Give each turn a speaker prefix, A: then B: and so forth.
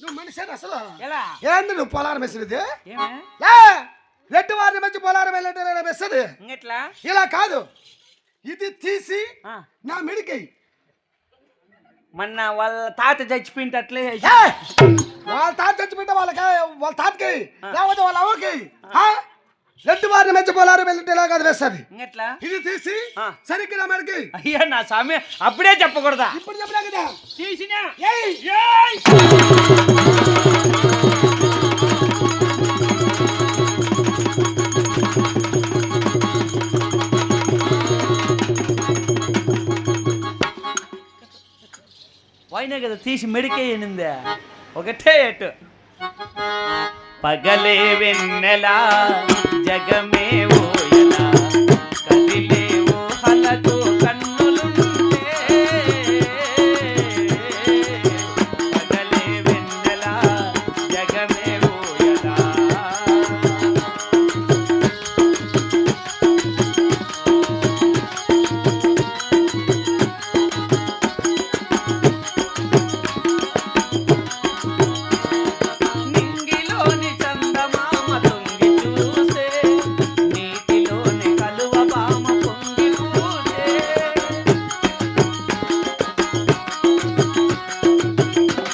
A: నువ్వు మనిషి అసలు
B: ఎలా
A: ఏంది నువ్వు పొలారం వేసేది
B: ఏమే
A: రెడ్డి వారిని మంచి పొలారం వెళ్ళే వేసేది
B: ఇంకెట్లా
A: ఇలా కాదు ఇది తీసి నా మిడికి
B: మొన్న వాళ్ళ తాత చచ్చిపోయింటే అట్లే
A: వాళ్ళ తాత చచ్చిపోతే వాళ్ళ తాతకి లేకపోతే వాళ్ళ అవ్వకి రెడ్డి వారిని మంచి పొలారం వెళ్ళితే ఇలా కాదు వేస్తుంది
B: ఇంకెట్లా
A: ఇది తీసి సరిగ్గా నా మెడకి
B: అయ్యా నా స్వామి అప్పుడే చెప్పకూడదా
A: ఇప్పుడు చెప్పినా కదా
B: తీసినా పోయినా కదా తీసి మెడికేయనిందే ఒకటే ఎటు పగలే వెన్నెలా జగమే ఓయలా కదిలే